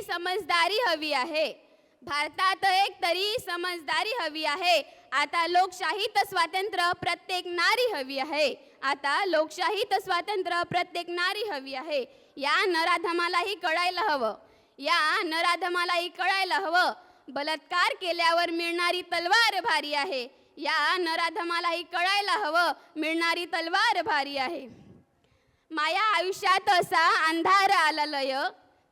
समजदारी हवी आहे. भारतात एक तरी समजदारी हवी आहे. आता लोकशाहीत स्वातंत्र्य प्रत्येक नारी हवी आहे. आता लोकशाहीत स्वातंत्र्य प्रत्येक नारी हवी आहे. या नराधमालाही कळायला हवं. या नराधमालाही कळायला हवं. बलात्कार केल्यावर मिळणारी तलवार भारी आहे. या नराधमालाही कळायला हवं. मिळणारी तलवार भारी आहे. माया आयुष्यात असा अंधार आला लय.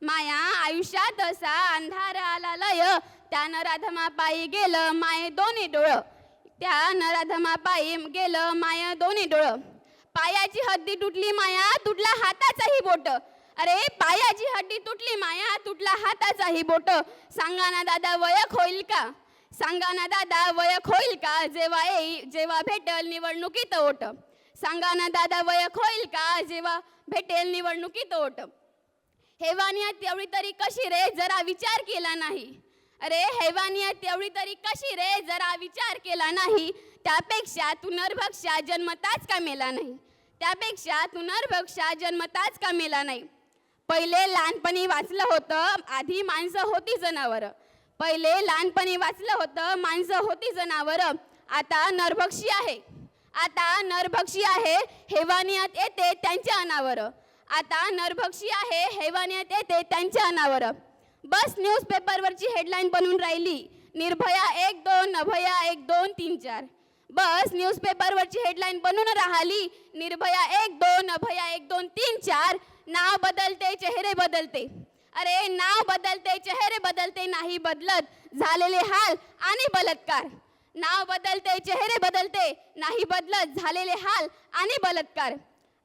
माया आयुष्यात असा अंधार आला लय. त्या नराधमापायी गेलं माये दोन्ही डोळं. त्या नराधमापायी गेलं माया दोन्ही डोळं. पायाची हड्डी तुटली माया तुटला हाताचाही बोट. अरे पायाची हड्डी तुटली माया तुटला हाताचाही बोट. सांगा ना दादा वयक होईल का? सांगा ना दादा वयक होईल का? जेव्हा भेटेल निवडणुकीत ओट. सांगा ना दादा वयक होईल का? जेव्हा भेटेल निवडणुकीत ओट. हैवानियत तेवढी तरी कशी रे जरा विचार केला नाही. अरे हैवानियत तेवढी तरी कशी रे जरा विचार केला नाही. त्यापेक्षा तू नरभक्षा जन्मताच का मेला नाही. त्यापेक्षा तू नरभक्षा जन्मताच का मेला नाही. पहिले लहानपणी वाचलं होतं आधी माणसं होती जनावर. पहिले लहानपणी वाचलं होतं माणसं होती जनावर. आता नरभक्षी आहे. आता नरभक्षी आहे. हैवानियत येते त्यांच्या अनावर. आता नरभक्षी आहे. हैवानियत येते त्यांच्या अनावर. बस न्यूजपेपरवरची हेडलाईन बनून राहिली निर्भया 1-2 अभया 1-2 3-4. बस न्यूजपेपरवरची हेडलाईन बनून राहिली निर्भया 1-2 अभया 1-2 3-4. नाव बदलते चेहरे बदलते. अरे नाव बदलते चेहरे बदलते नाही बदलत झालेले हाल आणि बलात्कार. नाव बदलते चेहरे बदलते नाही बदलत झालेले हाल आणि बलात्कार.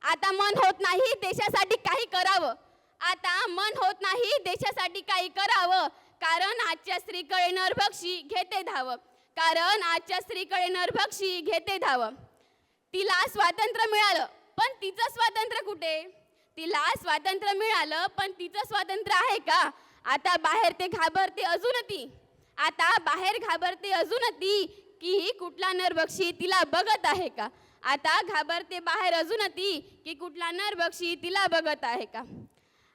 आता मन होत नाही देशासाठी काही करावं. आता मन होत नाही देशासाठी काही करावं. कारण आजच्या स्त्रीकडे नरभक्षी घेते धाव. कारण आजच्या स्त्रीकडे नरभक्षी घेते धाव. तिला स्वातंत्र्य मिळालं पण तिचं स्वातंत्र्य कुठे? तिला स्वातंत्र्य मिळालं पण तिचं स्वातंत्र्य आहे का? आता बाहेर ते घाबरते अजून ती. आता बाहेर घाबरते अजून ती की कुठला नरभक्षी तिला बघत आहे का? आता घाबरते बाहेर अजून ती की कुठला नरभक्षी तिला बघत आहे का?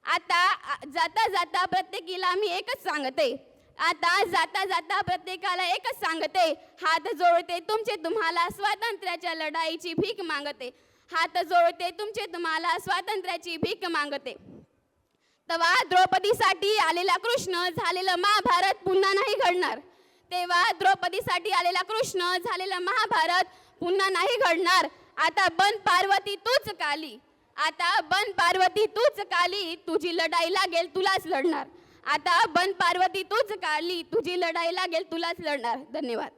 आता जाता जाता प्रत्येकीला मी एकच सांगते. आता जाता जाता प्रत्येकाला एकच सांगते. हात जोडते तुमचे तुम्हाला स्वातंत्र्याच्या लढाईची भीक मागते. हात जोडते तुमचे तुम्हाला स्वातंत्र्याची भीक मागते. तेव्हा द्रौपदीसाठी आलेला कृष्ण झालेलं महाभारत पुन्हा नाही घडणार. तेव्हा द्रौपदीसाठी आलेला कृष्ण झालेला महाभारत पुन्हा नाही घडणार. आता बन पार्वती तूच काली. आता बन पार्वती तूच काली तुझी लढाई लागेल तुलाच लढणार. आता बन पार्वती तूच काली तुझी लढाई लागेल तुलाच लढणार. धन्यवाद.